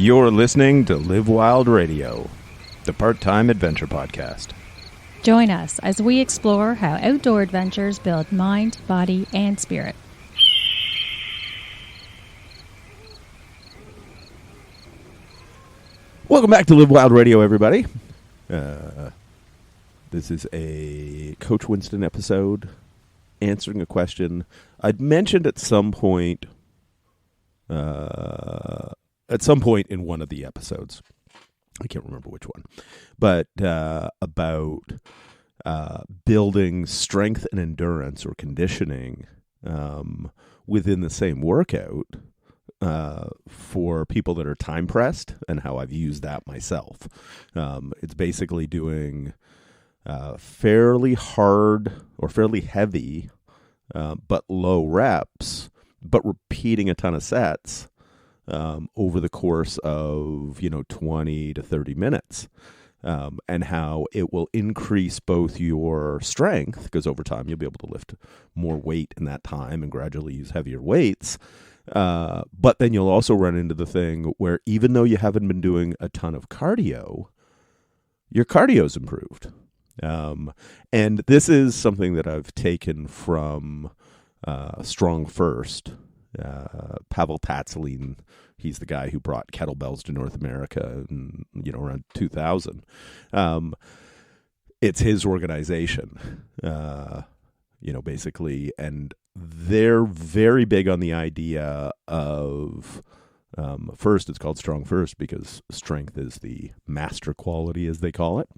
You're listening to Live Wild Radio, the part-time adventure podcast. Join us as we explore how outdoor adventures build mind, body, and spirit. Welcome back to Live Wild Radio, everybody. This is a Coach Winston episode answering a question I'd mentioned at some point in one of the episodes. I can't remember which one, but about building strength and endurance or conditioning within the same workout for people that are time pressed, and how I've used that myself. It's basically doing fairly hard or fairly heavy, but low reps, but repeating a ton of sets over the course of, 20 to 30 minutes, and how it will increase both your strength, because over time you'll be able to lift more weight in that time and gradually use heavier weights. But then you'll also run into the thing where even though you haven't been doing a ton of cardio, your cardio's improved. And this is something that I've taken from Strong First. Pavel Tsatsouline, he's the guy who brought kettlebells to North America in, around 2000. It's his organization, basically, and they're very big on the idea of, first, it's called Strong First because strength is the master quality, as they call it,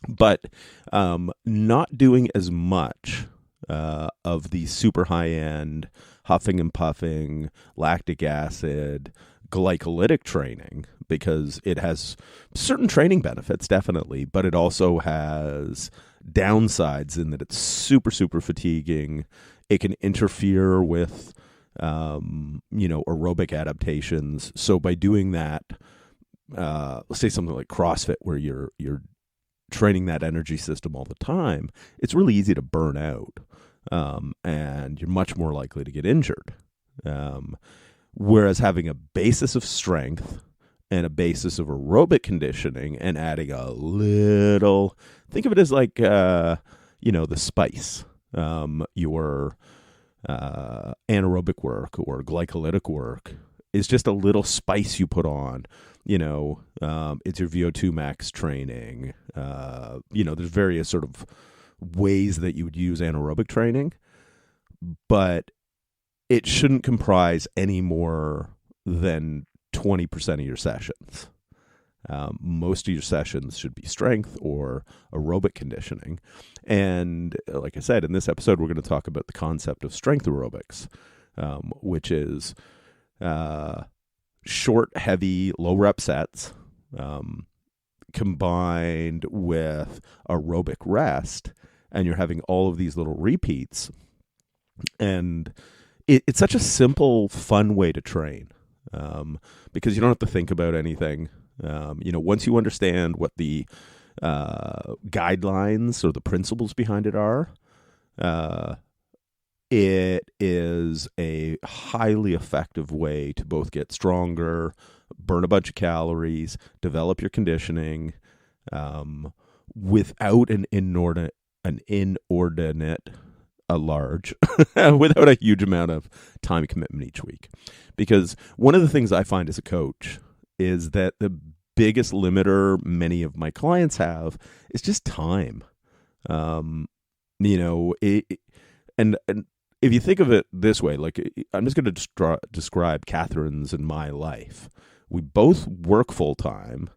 but not doing as much of the super high-end huffing and puffing, lactic acid, glycolytic training, because it has certain training benefits, definitely, but it also has downsides in that it's super, super fatiguing. It can interfere with, aerobic adaptations. So by doing that, let's say something like CrossFit, where you're training that energy system all the time, it's really easy to burn out. And you're much more likely to get injured. Whereas having a basis of strength and a basis of aerobic conditioning and adding a little, think of it as like, the spice, your anaerobic work or glycolytic work is just a little spice you put on. It's your VO2 max training. There's various sort of ways that you would use anaerobic training, but it shouldn't comprise any more than 20% of your sessions. Most of your sessions should be strength or aerobic conditioning. And like I said, in this episode, we're going to talk about the concept of strength aerobics, which is short, heavy, low rep sets combined with aerobic rest. And you're having all of these little repeats. And it's such a simple, fun way to train, because you don't have to think about anything. Once you understand what the guidelines or the principles behind it are, it is a highly effective way to both get stronger, burn a bunch of calories, develop your conditioning, without without a huge amount of time commitment each week. Because one of the things I find as a coach is that the biggest limiter many of my clients have is just time. And if you think of it this way, like, I'm just going to describe Catherine's and my life. We both work full time.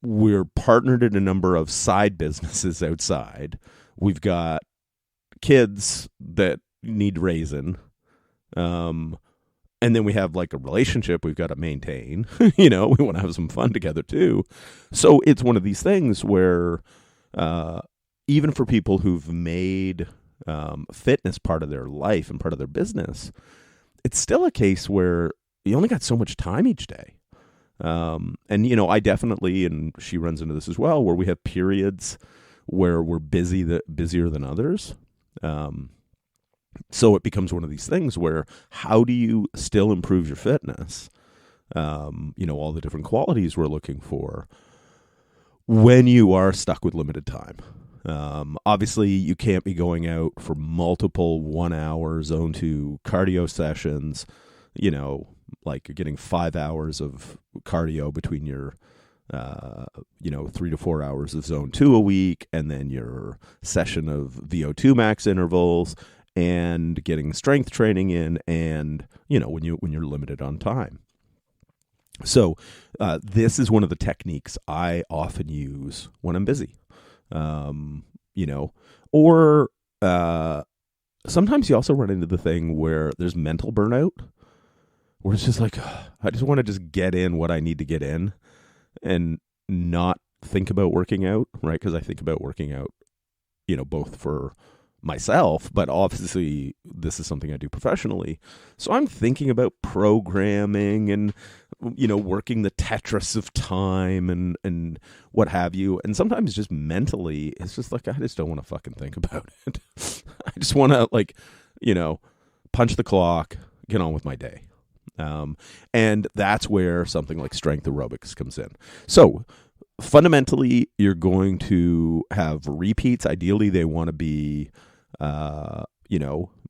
We're partnered in a number of side businesses outside. We've got kids that need raising. And then we have like a relationship we've got to maintain. We want to have some fun together too. So it's one of these things where even for people who've made fitness part of their life and part of their business, it's still a case where you only got so much time each day. And I definitely, and she runs into this as well, where we have periods where we're busier than others. So it becomes one of these things where how do you still improve your fitness all the different qualities we're looking for when you are stuck with limited time. Obviously, you can't be going out for multiple 1 hour zone 2 cardio sessions, like you're getting 5 hours of cardio between your 3 to 4 hours of zone 2 a week, and then your session of VO2 max intervals, and getting strength training in, and when you're limited on time. So this is one of the techniques I often use when I'm busy. Or sometimes you also run into the thing where there's mental burnout, where it's just like, I just want to just get in what I need to get in and not think about working out, right? Because I think about working out, both for myself, but obviously this is something I do professionally. So I'm thinking about programming and, working the Tetris of time and what have you. And sometimes just mentally, it's just like, I just don't want to fucking think about it. I just want to punch the clock, get on with my day. And that's where something like strength aerobics comes in. So fundamentally, you're going to have repeats. Ideally, they want to be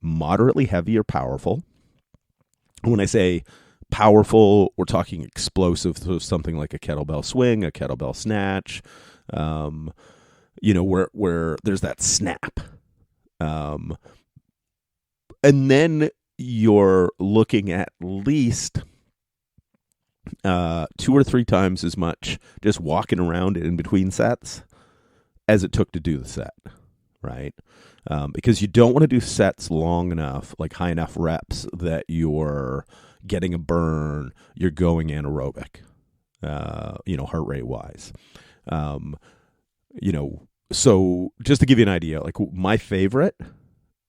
moderately heavy or powerful. When I say powerful, we're talking explosive, so something like a kettlebell swing, a kettlebell snatch, where there's that snap. And then you're looking at least 2 or 3 times as much just walking around in between sets as it took to do the set, right? Because you don't want to do sets long enough, like high enough reps that you're getting a burn, you're going anaerobic, heart rate wise. So just to give you an idea, like my favorite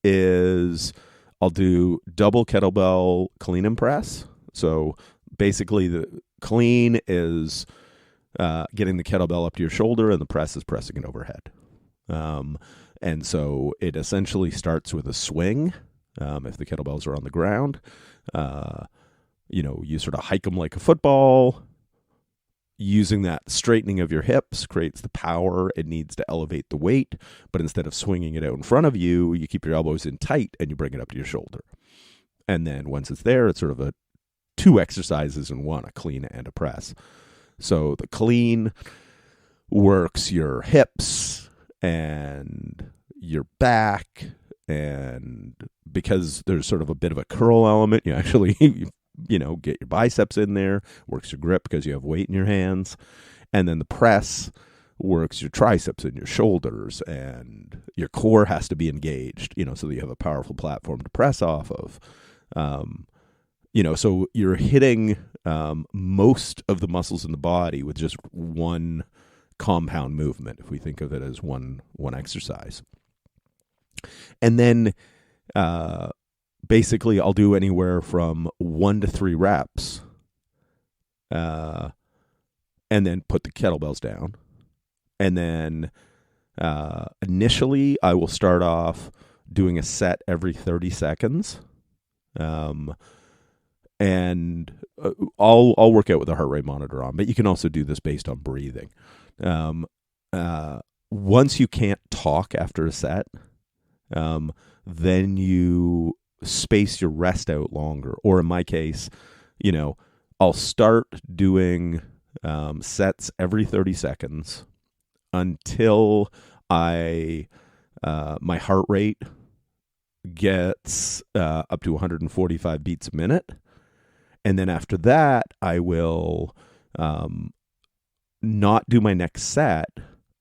is I'll do double kettlebell clean and press. So basically the clean is getting the kettlebell up to your shoulder, and the press is pressing it overhead. And so it essentially starts with a swing. If the kettlebells are on the ground, you sort of hike them like a football. Using that straightening of your hips creates the power it needs to elevate the weight. But instead of swinging it out in front of you, you keep your elbows in tight and you bring it up to your shoulder. And then once it's there, it's sort of a 2 exercises in one, a clean and a press. So the clean works your hips and your back, and because there's sort of a bit of a curl element, you actually get your biceps in there, works your grip because you have weight in your hands. And then the press works your triceps and your shoulders, and your core has to be engaged, so that you have a powerful platform to press off of. So you're hitting most of the muscles in the body with just one compound movement, if we think of it as one exercise. And then basically I'll do anywhere from 1 to 3 reps, and then put the kettlebells down. And then initially I will start off doing a set every 30 seconds. And I'll work out with a heart rate monitor on, but you can also do this based on breathing. Once you can't talk after a set, then you space your rest out longer. Or in my case, I'll start doing sets every 30 seconds until my heart rate gets up to 145 beats a minute. And then after that, I will not do my next set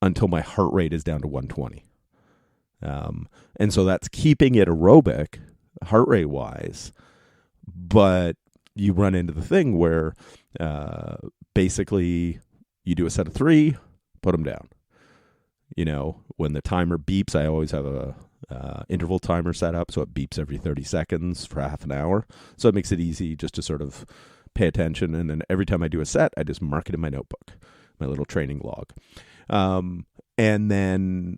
until my heart rate is down to 120. And so that's keeping it aerobic, heart rate wise. But you run into the thing where basically you do a set of 3, put them down. When the timer beeps, I always have a interval timer set up, so it beeps every 30 seconds for half an hour. So it makes it easy just to sort of pay attention. And then every time I do a set, I just mark it in my notebook, my little training log. And then,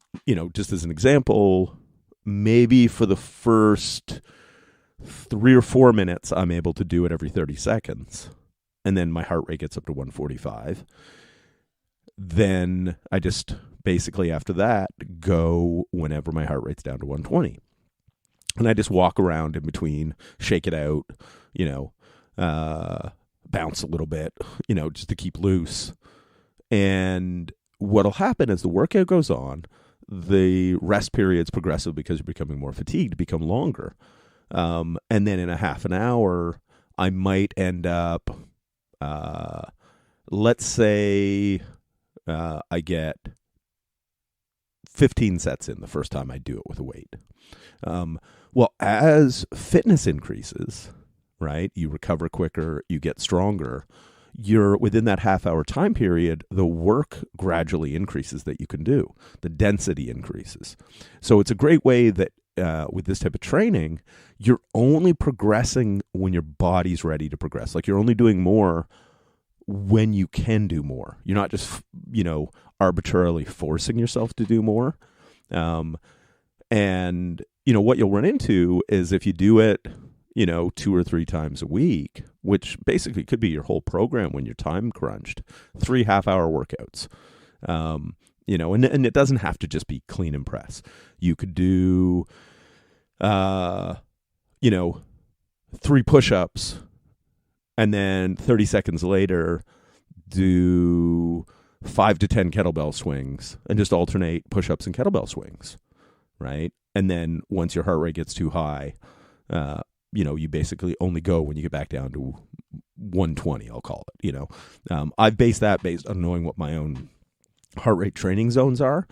just as an example, maybe for the first 3 or 4 minutes, I'm able to do it every 30 seconds. and then my heart rate gets up to 145. Then I just basically after that go whenever my heart rate's down to 120. And I just walk around in between, shake it out, bounce a little bit, just to keep loose. And what'll happen as the workout goes on, the rest periods progressive because you're becoming more fatigued become longer. And then in a half an hour, I might end up, let's say I get 15 sets in the first time I do it with a weight. Well, as fitness increases, right, you recover quicker, you get stronger, you're within that half hour time period, the work gradually increases that you can do. The density increases. So it's a great way that with this type of training, you're only progressing when your body's ready to progress. Like you're only doing more when you can do more. You're not just, arbitrarily forcing yourself to do more. And, what you'll run into is if you do it, 2 or 3 times a week, which basically could be your whole program when you're time crunched, 3 half-hour workouts, and it doesn't have to just be clean and press. You could do, 3 push-ups, and then 30 seconds later, do 5 to 10 kettlebell swings and just alternate push-ups and kettlebell swings, right? And then once your heart rate gets too high, you basically only go when you get back down to 120, I'll call it, I've based that based on knowing what my own heart rate training zones are.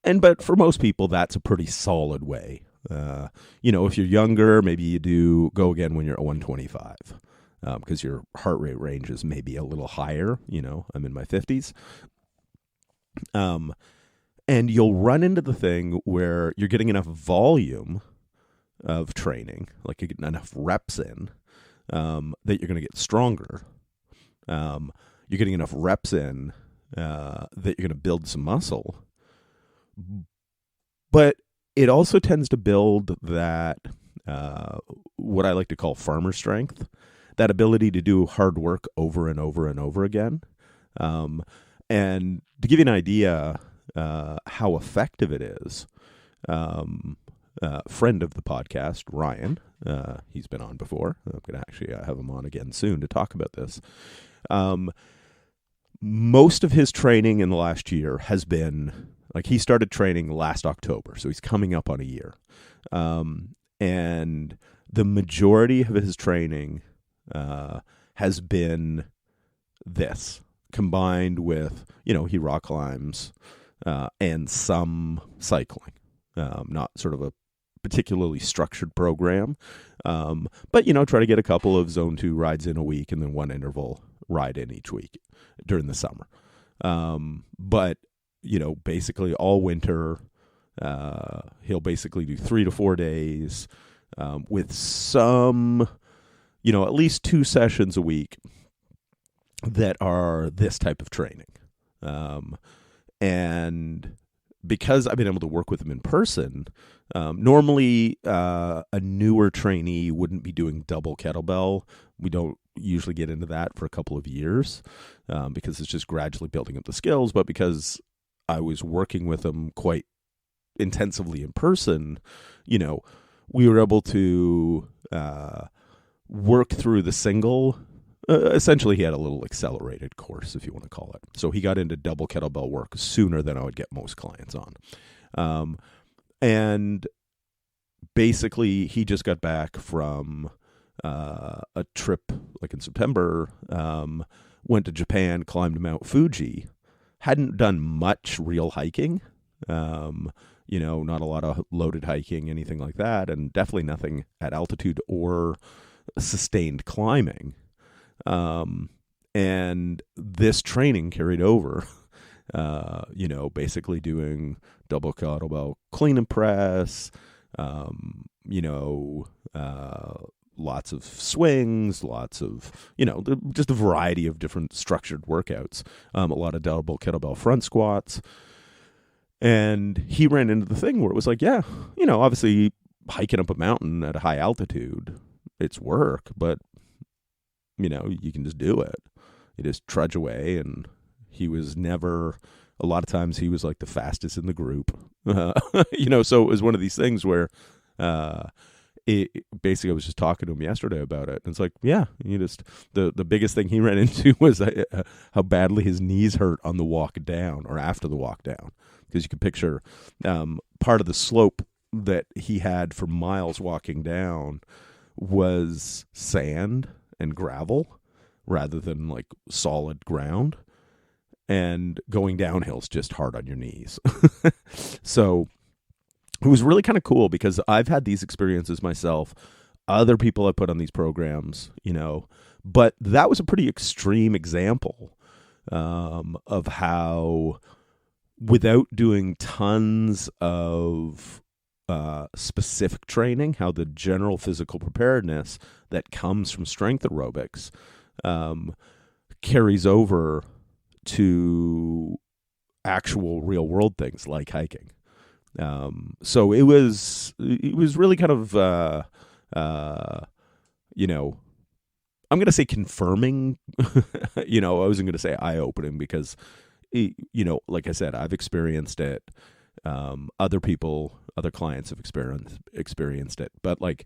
But for most people, that's a pretty solid way. If you're younger, maybe you go again when you're at 125. Because your heart rate range is maybe a little higher. I'm in my 50s. And you'll run into the thing where you're getting enough volume of training, like you get enough reps in, that you're going to get stronger. You're getting enough reps in that you're going to build some muscle. But it also tends to build that, what I like to call farmer strength, that ability to do hard work over and over and over again. And to give you an idea how effective it is, friend of the podcast, Ryan, he's been on before. I'm going to actually have him on again soon to talk about this. Most of his training in the last year has been, like he started training last October, so he's coming up on a year. And the majority of his training has been this, combined with, he rock climbs and some cycling. Not sort of a particularly structured program, but, try to get a couple of zone 2 rides in a week and then one interval ride in each week during the summer. But, basically all winter, he'll basically do 3 to 4 days with some, at least 2 sessions a week that are this type of training. And because I've been able to work with him in person, normally a newer trainee wouldn't be doing double kettlebell. We don't usually get into that for a couple of years because it's just gradually building up the skills. But because I was working with him quite intensively in person, we were able to work through the single. Essentially, he had a little accelerated course, if you want to call it. So he got into double kettlebell work sooner than I would get most clients on. And basically, he just got back from a trip, like in September, went to Japan, climbed Mount Fuji, hadn't done much real hiking, not a lot of loaded hiking, anything like that, and definitely nothing at altitude or sustained climbing. And this training carried over, basically doing double kettlebell clean and press, lots of swings, lots of, just a variety of different structured workouts, a lot of double kettlebell front squats. And he ran into the thing where it was like, yeah, obviously hiking up a mountain at a high altitude, it's work, but you can just do it. you just trudge away. And he was never, a lot of times he was like the fastest in the group. So it was one of these things where basically I was just talking to him yesterday about it. And it's like, yeah, the biggest thing he ran into was how badly his knees hurt on the walk down or after the walk down. Because you can picture part of the slope that he had for miles walking down was sand and gravel rather than like solid ground. And going downhill is just hard on your knees. So it was really kind of cool because I've had these experiences myself. Other people I put on these programs, but that was a pretty extreme example of how, without doing tons of specific training, how the general physical preparedness that comes from strength aerobics carries over to actual real world things like hiking. So it was really kind of, I'm going to say confirming, I wasn't going to say eye-opening because, like I said, I've experienced it. Other clients have experienced it, but like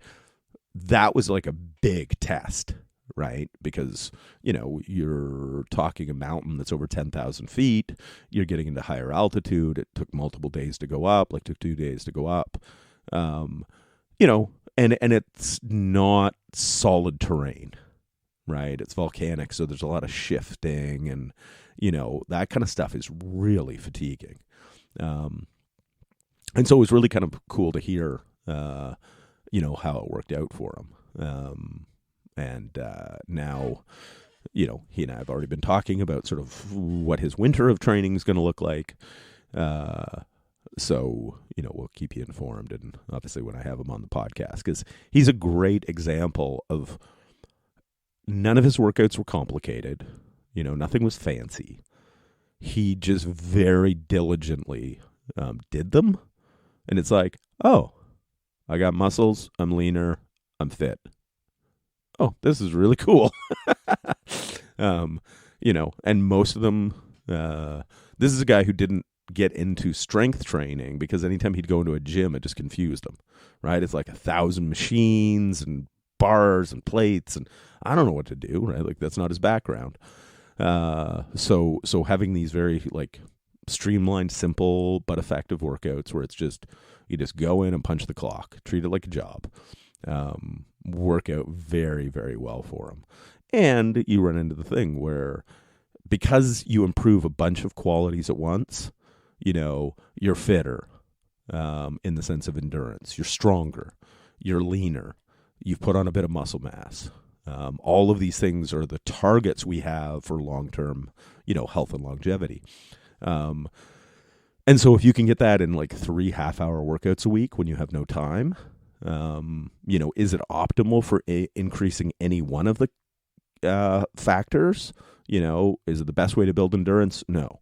that was like a big test, right? Because, you're talking a mountain that's over 10,000 feet. You're getting into higher altitude. It took multiple days to go up, took 2 days to go up. And it's not solid terrain, right? It's volcanic. So there's a lot of shifting and, that kind of stuff is really fatiguing. And so it was really kind of cool to hear, how it worked out for him. And now, he and I have already been talking about sort of what his winter of training is going to look like. So, we'll keep you informed. And obviously when I have him on the podcast, because he's a great example of none of his workouts were complicated. Nothing was fancy. He just very diligently did them. And it's like, oh, I got muscles. I'm leaner. I'm fit. Oh, this is really cool. And most of them, this is a guy who didn't get into strength training because anytime he'd go into a gym, it just confused him, right? It's like 1,000 machines and bars and plates, and I don't know what to do, right? Like that's not his background. So having these very like streamlined, simple, but effective workouts where it's just, you just go in and punch the clock, treat it like a job, work out very, very well for him. And you run into the thing where because you improve a bunch of qualities at once, you're fitter, in the sense of endurance, you're stronger, you're leaner, you've put on a bit of muscle mass. All of these things are the targets we have for long-term, health and longevity. And so if you can get that in like 3 half-hour workouts a week when you have no time, is it optimal for increasing any one of the factors? Is it the best way to build endurance? No.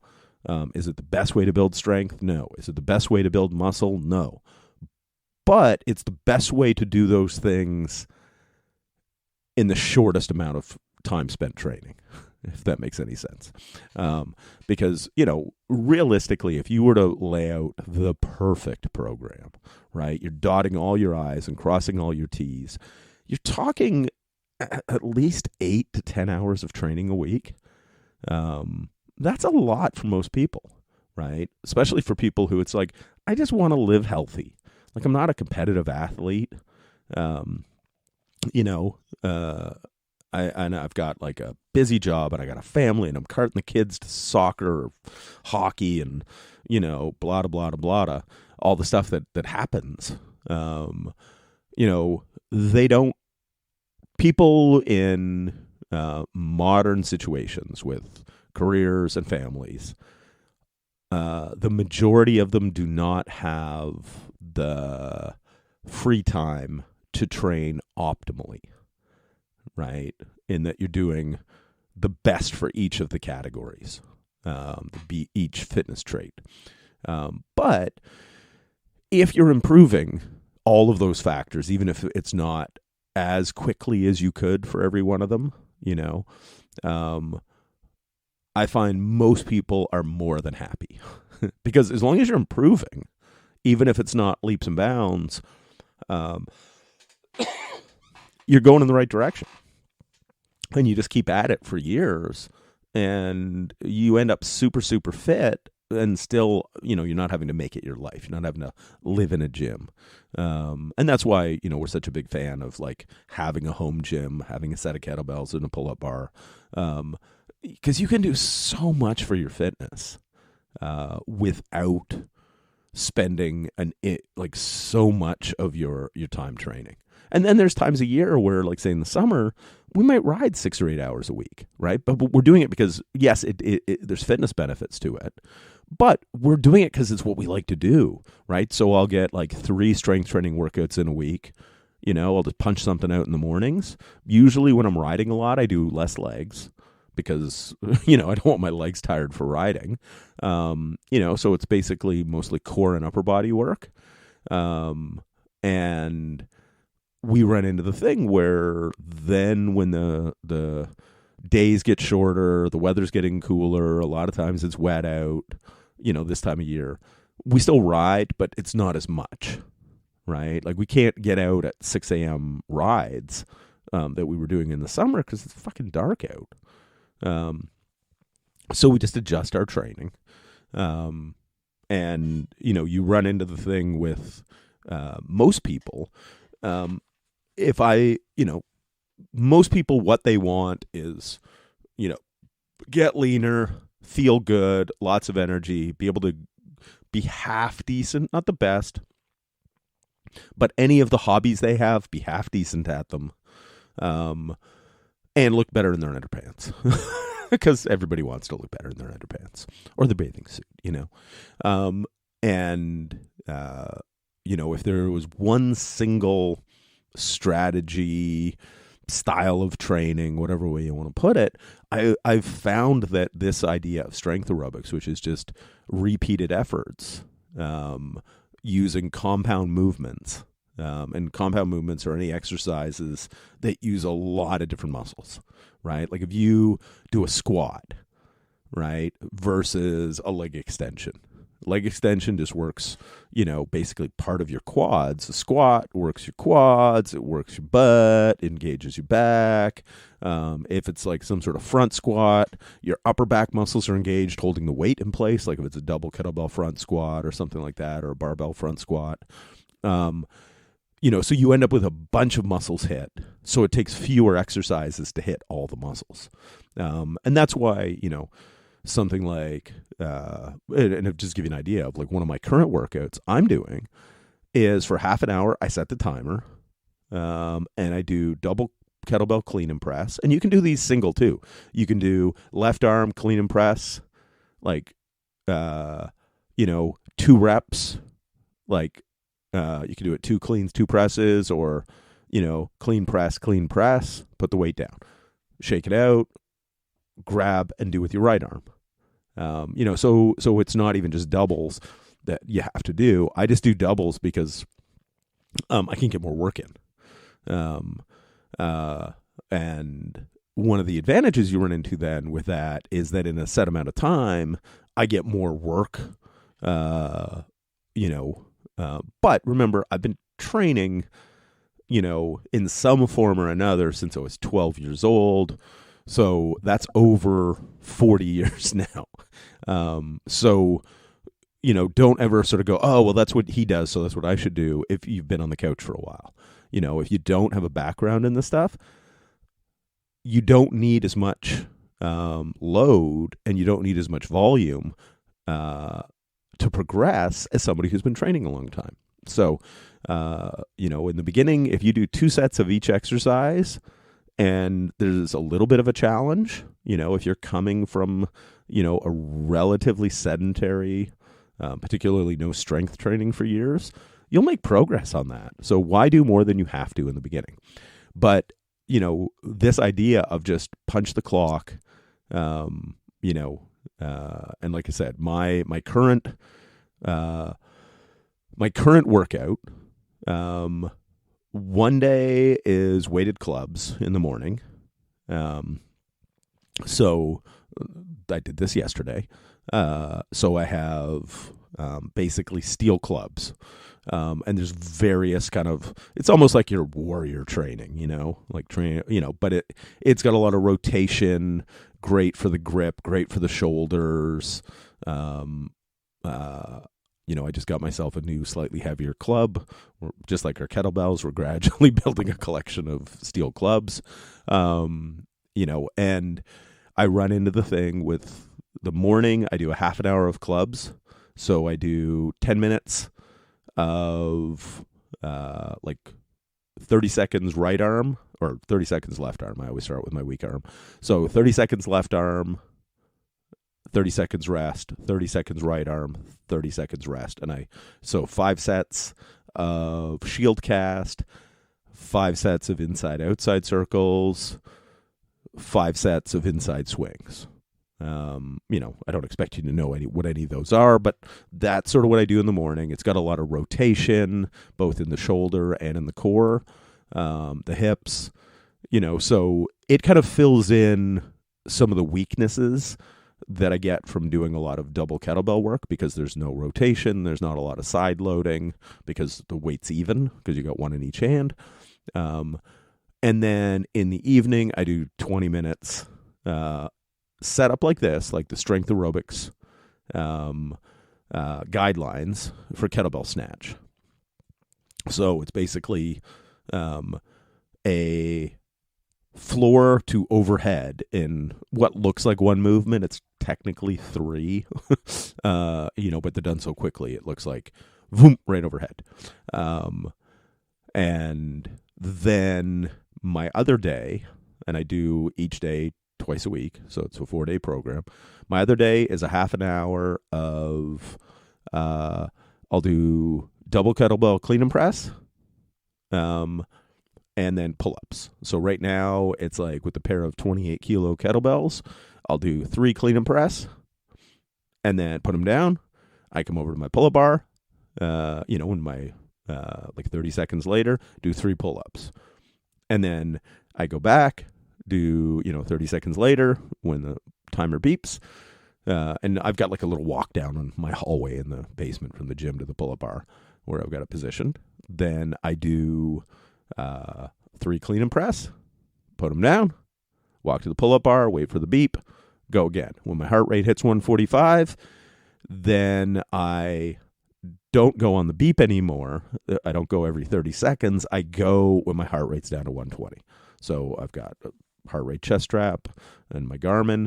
Is it the best way to build strength? No. Is it the best way to build muscle? No. But it's the best way to do those things in the shortest amount of time spent training, if that makes any sense. Because, realistically, if you were to lay out the perfect program, right, you're dotting all your I's and crossing all your T's, you're talking at least 8 to 10 hours of training a week. That's a lot for most people, right? Especially for people who it's like, I just want to live healthy. Like, I'm not a competitive athlete. I've got like a busy job and I got a family and I'm carting the kids to soccer or hockey and, blah, blah, blah, blah, blah, all the stuff that happens. People in modern situations with careers and families, the majority of them do not have the free time to train optimally, right? In that you're doing the best for each of the categories, each fitness trait. But if you're improving all of those factors, even if it's not as quickly as you could for every one of them, I find most people are more than happy because as long as you're improving, even if it's not leaps and bounds, um, you're going in the right direction. And you just keep at it for years, and you end up super, super fit, and still, you're not having to make it your life. You're not having to live in a gym. And that's why, we're such a big fan of like having a home gym, having a set of kettlebells and a pull-up bar. Because you can do so much for your fitness without spending like so much of your time training. And then there's times a year where, like, say in the summer, we might ride 6 or 8 hours a week, right? But we're doing it because, yes, there's fitness benefits to it, but we're doing it because it's what we like to do, right? So I'll get like 3 strength training workouts in a week. I'll just punch something out in the mornings. Usually when I'm riding a lot, I do less legs because, I don't want my legs tired for riding. So it's basically mostly core and upper body work. And we run into the thing where then when the days get shorter, the weather's getting cooler, a lot of times it's wet out, this time of year, we still ride, but it's not as much, right? Like we can't get out at 6 a.m. rides that we were doing in the summer because it's fucking dark out. So we just adjust our training. And, you run into the thing with most people. Most people, what they want is, get leaner, feel good, lots of energy, be able to be half decent, not the best, but any of the hobbies they have, be half decent at them, and look better in their underpants. Because everybody wants to look better in their underpants or the bathing suit, if there was one single strategy, style of training, whatever way you want to put it, I've found that this idea of strength aerobics, which is just repeated efforts, using compound movements, and compound movements are any exercises that use a lot of different muscles, right? Like if you do a squat, right, versus a leg extension. Leg extension just works, basically part of your quads. A squat works your quads, it works your butt, engages your back. If it's like some sort of front squat, your upper back muscles are engaged holding the weight in place, like if it's a double kettlebell front squat or something like that, or a barbell front squat. So you end up with a bunch of muscles hit. So it takes fewer exercises to hit all the muscles. And that's why, something like, and I'll just give you an idea of like one of my current workouts I'm doing is for half an hour, I set the timer, and I do double kettlebell clean and press. And you can do these single too. You can do left arm clean and press, like, 2 reps, like, you can do it 2 cleans, 2 presses, or, clean press, put the weight down, shake it out, grab and do with your right arm. So it's not even just doubles that you have to do. I just do doubles because I can get more work in. And one of the advantages you run into then with that is that in a set amount of time, I get more work. But remember, I've been training, in some form or another since I was 12 years old. So that's over 40 years now. Don't ever sort of go, oh, well, that's what he does, so that's what I should do if you've been on the couch for a while. If you don't have a background in this stuff, you don't need as much load and you don't need as much volume to progress as somebody who's been training a long time. So, in the beginning, if you do 2 sets of each exercise, and there's a little bit of a challenge, if you're coming from, a relatively sedentary, particularly no strength training for years, you'll make progress on that. So why do more than you have to in the beginning? But, this idea of just punch the clock, and like I said, my current workout, one day is weighted clubs in the morning. So I did this yesterday. So I have basically steel clubs. And there's various kind of, it's almost like your warrior training, but it's got a lot of rotation, great for the grip, great for the shoulders. I just got myself a new slightly heavier club. Just like our kettlebells, we're gradually building a collection of steel clubs. And I run into the thing with the morning, I do a half an hour of clubs. So I do 10 minutes of 30 seconds right arm or 30 seconds left arm. I always start with my weak arm. So 30 seconds left arm, 30 seconds rest, 30 seconds right arm, 30 seconds rest. So 5 sets of shield cast, 5 sets of inside outside circles, 5 sets of inside swings. I don't expect you to know what any of those are, but that's sort of what I do in the morning. It's got a lot of rotation, both in the shoulder and in the core, the hips, so it kind of fills in some of the weaknesses that I get from doing a lot of double kettlebell work because there's no rotation. There's not a lot of side loading because the weight's even because you got one in each hand. And then in the evening, I do 20 minutes, set up like this, like the Strength Aerobics guidelines for kettlebell snatch. So it's basically a floor to overhead in what looks like one movement. It's technically 3, but they're done so quickly. It looks like boom, right overhead. And then my other day, and I do each day twice a week, so it's a 4-day program. My other day is a half an hour of I'll do double kettlebell clean and press, and then pull-ups. So right now it's like with a pair of 28 kilo kettlebells, I'll do 3 clean and press, and then put them down. I come over to my pull-up bar, when my 30 seconds later, do 3 pull-ups, and then I go back. Do 30 seconds later when the timer beeps, and I've got like a little walk down on my hallway in the basement from the gym to the pull-up bar where I've got it positioned. Then I do 3 clean and press, put them down, walk to the pull-up bar, wait for the beep, go again. When my heart rate hits 145, then I don't go on the beep anymore. I don't go every 30 seconds. I go when my heart rate's down to 120. So I've got a heart rate chest strap and my Garmin.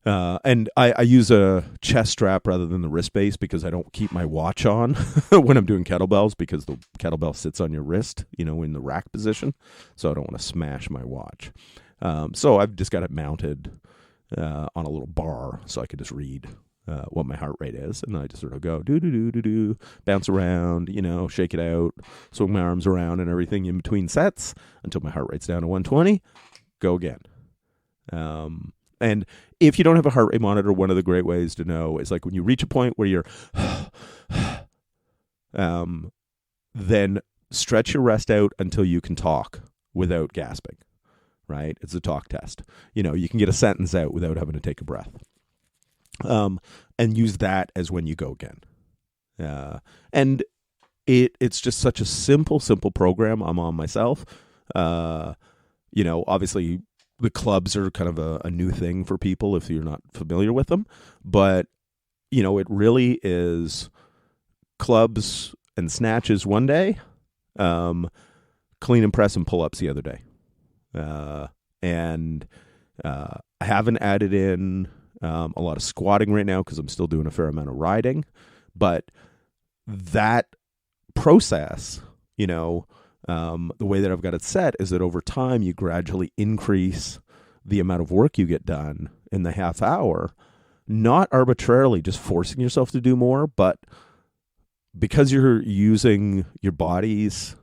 And I use a chest strap rather than the wrist base because I don't keep my watch on when I'm doing kettlebells because the kettlebell sits on your wrist, in the rack position. So I don't want to smash my watch. So I've just got it mounted on a little bar so I can just read what my heart rate is. And I just sort of go do, bounce around, shake it out, swing my arms around and everything in between sets until my heart rate's down to 120. Go again. And if you don't have a heart rate monitor, one of the great ways to know is like when you reach a point where you're, then stretch your rest out until you can talk without gasping, right? It's a talk test. You can get a sentence out without having to take a breath. And use that as when you go again. And it's just such a simple program I'm on myself. Obviously the clubs are kind of a new thing for people if you're not familiar with them, but it really is clubs and snatches one day, clean and press and pull-ups the other day. And I haven't added in a lot of squatting right now because I'm still doing a fair amount of riding. But that process, the way that I've got it set is that over time you gradually increase the amount of work you get done in the half hour, not arbitrarily just forcing yourself to do more, but because you're using your body's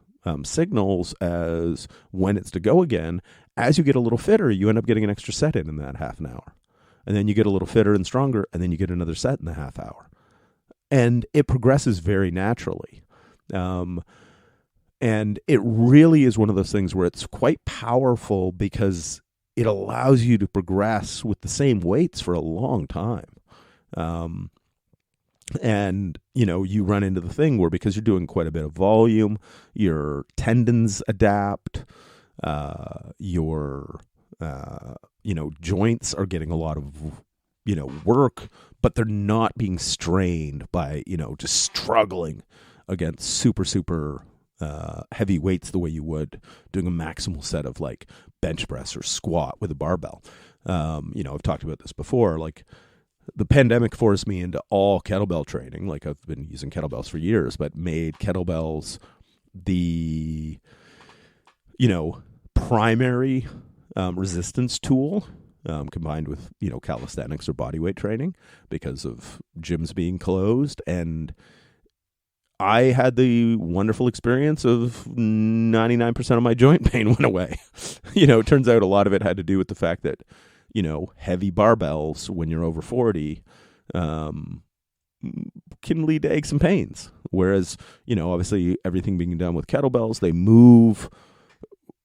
signals as when it's to go again. As you get a little fitter, you end up getting an extra set in that half an hour. And then you get a little fitter and stronger, and then you get another set in the half hour. And it progresses very naturally. And it really is one of those things where it's quite powerful because it allows you to progress with the same weights for a long time. And, you run into the thing where because you're doing quite a bit of volume, your tendons adapt, your, joints are getting a lot of, work, but they're not being strained by, just struggling against super, super heavy weights the way you would doing a maximal set of like bench press or squat with a barbell. I've talked about this before, like, the pandemic forced me into all kettlebell training. Like, I've been using kettlebells for years, but made kettlebells the, primary resistance tool, combined with, calisthenics or bodyweight training because of gyms being closed. And I had the wonderful experience of 99% of my joint pain went away. It turns out a lot of it had to do with the fact that, heavy barbells when you're over 40 can lead to aches and pains. Whereas, obviously everything being done with kettlebells, they move,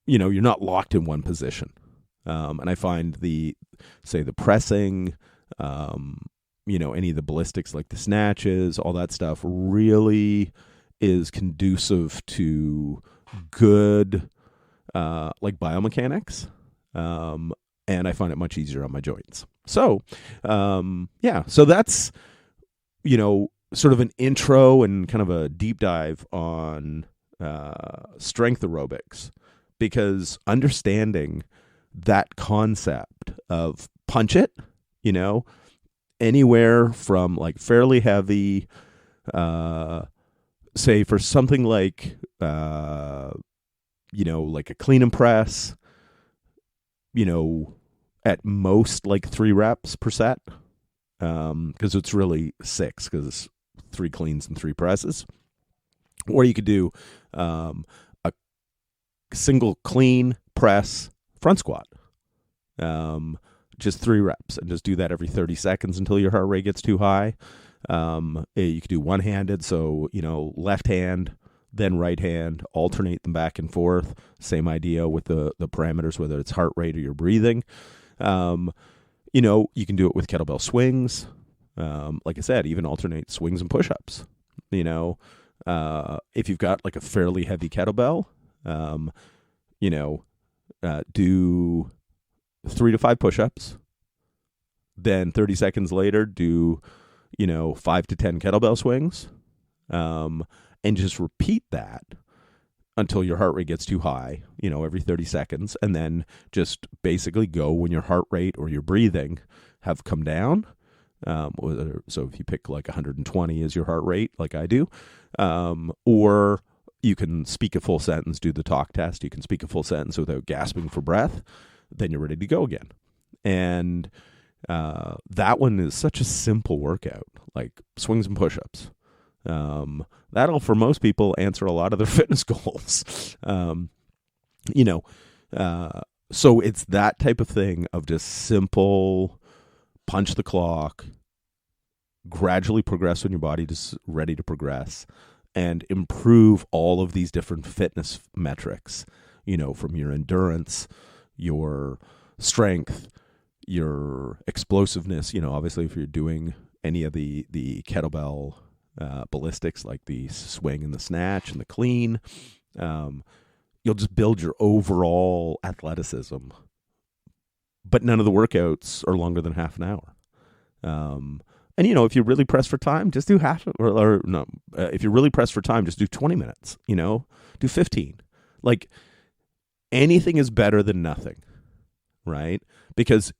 you're not locked in one position. And I find the pressing, any of the ballistics like the snatches, all that stuff really is conducive to good, like biomechanics. And I find it much easier on my joints. So, so that's, sort of an intro and kind of a deep dive on strength aerobics, because understanding that concept of punch it, anywhere from like fairly heavy, say for something like, like a clean and press, at most like 3 reps per set, because it's really 6, because it's 3 cleans and 3 presses. Or you could do a single clean press front squat, just 3 reps, and just do that every 30 seconds until your heart rate gets too high. You could do one-handed, so left hand, then right hand, alternate them back and forth. Same idea with the parameters, whether it's heart rate or your breathing. You can do it with kettlebell swings. Like I said, even alternate swings and push-ups. If you've got like a fairly heavy kettlebell, do 3 to 5 push-ups. Then 30 seconds later, do 5 to 10 kettlebell swings. And just repeat that until your heart rate gets too high, every 30 seconds. And then just basically go when your heart rate or your breathing have come down. So if you pick like 120 as your heart rate, like I do, or you can speak a full sentence, do the talk test. You can speak a full sentence without gasping for breath. Then you're ready to go again. And that one is such a simple workout, like swings and push-ups. That'll, for most people, answer a lot of their fitness goals. So it's that type of thing of just simple, punch the clock, gradually progress when your body is ready to progress, and improve all of these different fitness metrics, from your endurance, your strength, your explosiveness. Obviously if you're doing any of the kettlebell ballistics, like the swing and the snatch and the clean, you'll just build your overall athleticism. But none of the workouts are longer than half an hour. And if you really press for time, just do if you're really pressed for time, just do 20 minutes, do 15. Like, anything is better than nothing, right? Because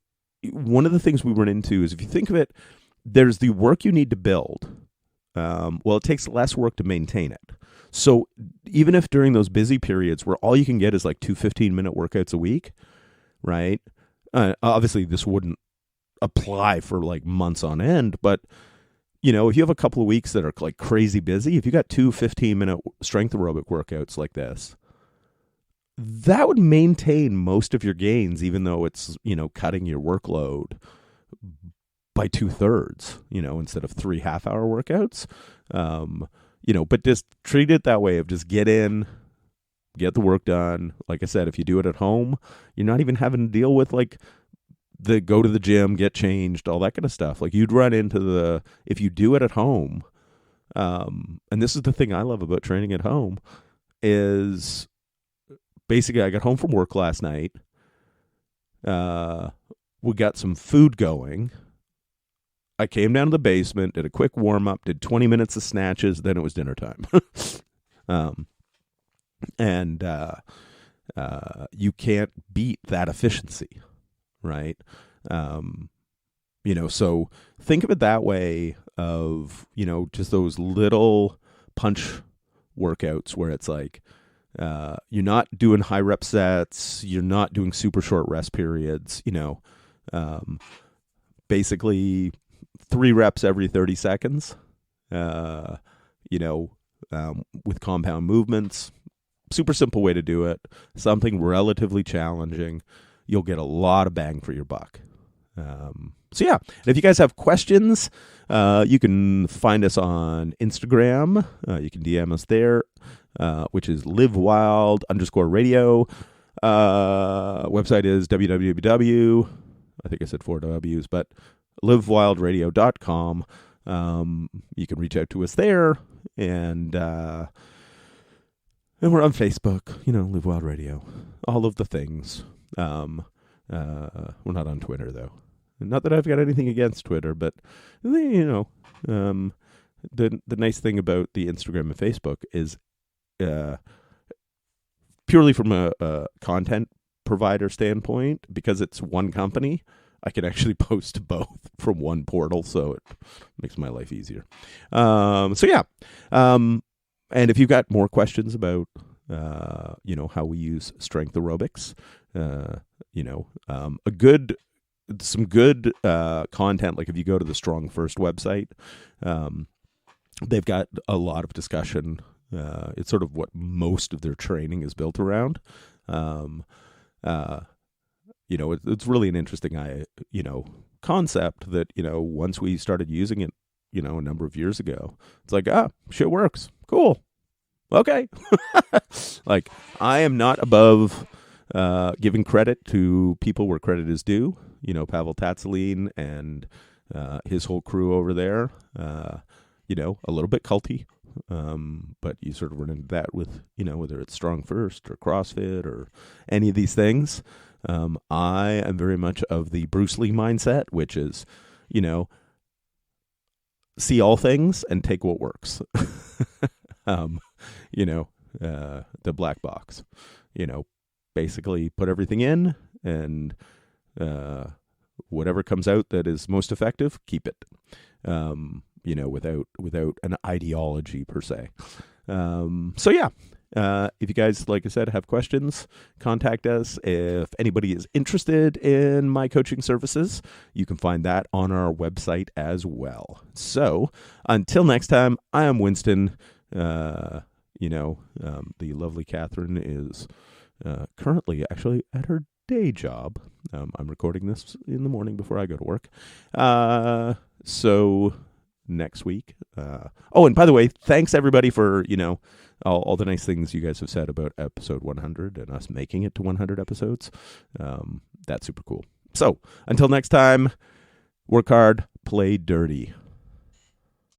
one of the things we run into is, if you think of it, there's the work you need to build. It takes less work to maintain it. So even if during those busy periods where all you can get is like 2 15-minute workouts a week, right? Obviously this wouldn't apply for like months on end, but if you have a couple of weeks that are like crazy busy, if you got 2 15-minute strength aerobic workouts like this, that would maintain most of your gains, even though it's, cutting your workload by 2/3, instead of 3 half-hour workouts. But just treat it that way of just get in, get the work done. Like I said, if you do it at home, you're not even having to deal with like the go to the gym, get changed, all that kind of stuff. Like you'd run into if you do it at home, and this is the thing I love about training at home, is basically I got home from work last night. We got some food going. I came down to the basement, did a quick warm up, did 20 minutes of snatches, then it was dinner time. And you can't beat that efficiency, right? So think of it that way of, just those little punch workouts where it's like, you're not doing high rep sets, you're not doing super short rest periods, basically 3 reps every 30 seconds, with compound movements. Super simple way to do it. Something relatively challenging. You'll get a lot of bang for your buck. And if you guys have questions, you can find us on Instagram. You can DM us there, which is livewild_radio. Website is www. I think I said 4 W's, but livewildradio.com. You can reach out to us there, and we're on Facebook, Live Wild Radio, all of the things. We're not on Twitter though. Not that I've got anything against Twitter, but the nice thing about the Instagram and Facebook is purely from a content provider standpoint, because it's one company, I can actually post to both from one portal, so it makes my life easier. And if you've got more questions about, how we use Strength Aerobics, some good content, like if you go to the Strong First website, they've got a lot of discussion. It's sort of what most of their training is built around. It's really an interesting, concept that, once we started using it, a number of years ago, it's like, shit works. Cool. Okay. Like, I am not above giving credit to people where credit is due. Pavel Tsatsouline and his whole crew over there, a little bit culty. But you sort of run into that with, whether it's Strong First or CrossFit or any of these things. I am very much of the Bruce Lee mindset, which is, see all things and take what works. The black box, basically put everything in, and whatever comes out that is most effective, keep it. Without an ideology per se. If you guys, like I said, have questions, contact us. If anybody is interested in my coaching services, you can find that on our website as well. So until next time, I am Winston. The lovely Catherine is currently actually at her day job. I'm recording this in the morning before I go to work. So next week. And by the way, thanks everybody for, all the nice things you guys have said about episode 100 and us making it to 100 episodes. That's super cool. So until next time, work hard, play dirty.